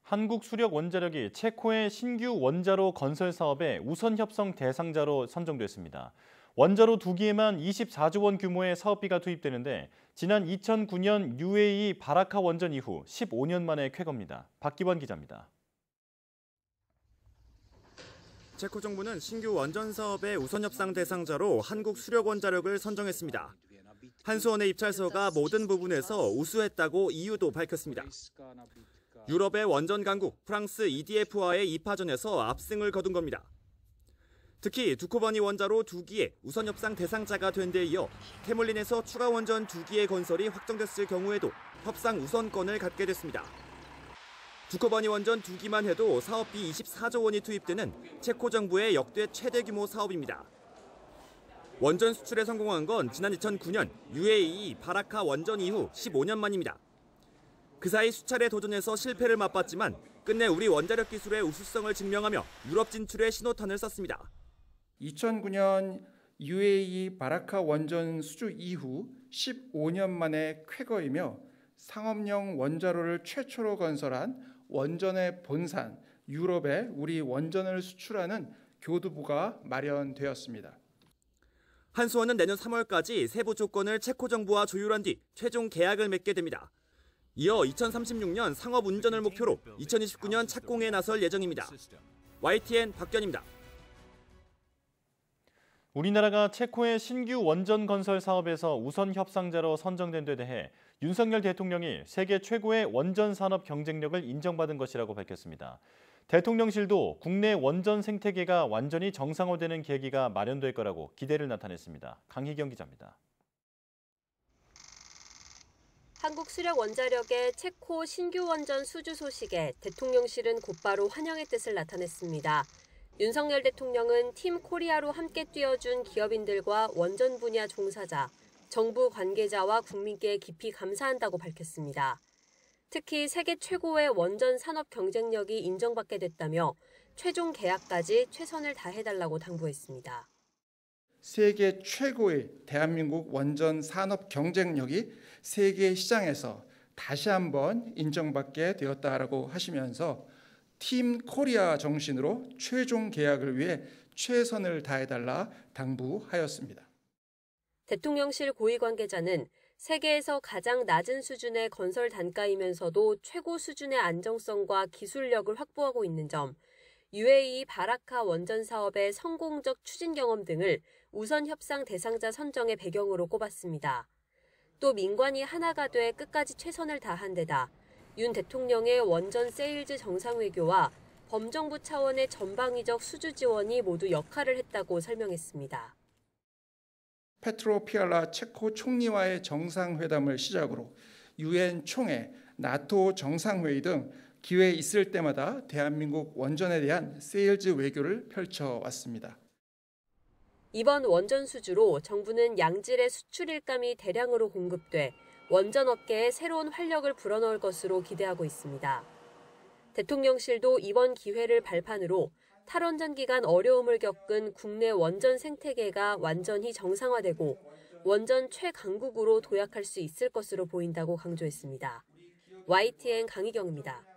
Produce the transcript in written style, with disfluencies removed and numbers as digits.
한국수력원자력이 체코의 신규 원자로 건설 사업의 우선 협상 대상자로 선정됐습니다. 원자로 2기에만 24조 원 규모의 사업비가 투입되는데 지난 2009년 UAE 바라카 원전 이후 15년 만에 쾌거입니다. 박기원 기자입니다. 체코 정부는 신규 원전 사업의 우선 협상 대상자로 한국수력원자력을 선정했습니다. 한수원의 입찰서가 모든 부분에서 우수했다고 이유도 밝혔습니다. 유럽의 원전 강국 프랑스 EDF와의 2파전에서 압승을 거둔 겁니다. 특히 두코바니 원자로 2기의 우선 협상 대상자가 된 데 이어 케몰린에서 추가 원전 2기의 건설이 확정됐을 경우에도 협상 우선권을 갖게 됐습니다. 두코바니 원전 2기만 해도 사업비 24조 원이 투입되는 체코 정부의 역대 최대 규모 사업입니다. 원전 수출에 성공한 건 지난 2009년 UAE 바라카 원전 이후 15년 만입니다. 그 사이 수차례 도전해서 실패를 맛봤지만 끝내 우리 원자력 기술의 우수성을 증명하며 유럽 진출의 신호탄을 쐈습니다. 2009년 UAE 바라카 원전 수주 이후 15년 만에 쾌거이며 상업용 원자로를 최초로 건설한 원전의 본산 유럽에 우리 원전을 수출하는 교두보가 마련되었습니다. 한수원은 내년 3월까지 세부 조건을 체코 정부와 조율한 뒤 최종 계약을 맺게 됩니다. 이어 2036년 상업 운전을 목표로 2029년 착공에 나설 예정입니다. YTN 박견입니다. 우리나라가 체코의 신규 원전 건설 사업에서 우선 협상자로 선정된 데 대해 윤석열 대통령이 세계 최고의 원전 산업 경쟁력을 인정받은 것이라고 밝혔습니다. 대통령실도 국내 원전 생태계가 완전히 정상화되는 계기가 마련될 거라고 기대를 나타냈습니다. 강희경 기자입니다. 한국수력원자력의 체코 신규 원전 수주 소식에 대통령실은 곧바로 환영의 뜻을 나타냈습니다. 윤석열 대통령은 팀 코리아로 함께 뛰어준 기업인들과 원전 분야 종사자, 정부 관계자와 국민께 깊이 감사한다고 밝혔습니다. 특히 세계 최고의 원전 산업 경쟁력이 인정받게 됐다며 최종 계약까지 최선을 다해달라고 당부했습니다. 세계 최고의 대한민국 원전 산업 경쟁력이 세계 시장에서 다시 한번 인정받게 되었다라고 하시면서 팀 코리아 정신으로 최종 계약을 위해 최선을 다해달라 당부하였습니다. 대통령실 고위 관계자는 세계에서 가장 낮은 수준의 건설 단가이면서도 최고 수준의 안정성과 기술력을 확보하고 있는 점, UAE 바라카 원전 사업의 성공적 추진 경험 등을 우선 협상 대상자 선정의 배경으로 꼽았습니다. 또 민관이 하나가 돼 끝까지 최선을 다한 데다 윤 대통령의 원전 세일즈 정상회교와 범정부 차원의 전방위적 수주 지원이 모두 역할을 했다고 설명했습니다. 페트로 피알라 체코 총리와의 정상회담을 시작으로 UN 총회, 나토 정상회의 등 기회 있을 때마다 대한민국 원전에 대한 세일즈 외교를 펼쳐왔습니다. 이번 원전 수주로 정부는 양질의 수출 일감이 대량으로 공급돼 원전 업계에 새로운 활력을 불어넣을 것으로 기대하고 있습니다. 대통령실도 이번 기회를 발판으로 탈원전 기간 어려움을 겪은 국내 원전 생태계가 완전히 정상화되고 원전 최강국으로 도약할 수 있을 것으로 보인다고 강조했습니다. YTN 강희경입니다.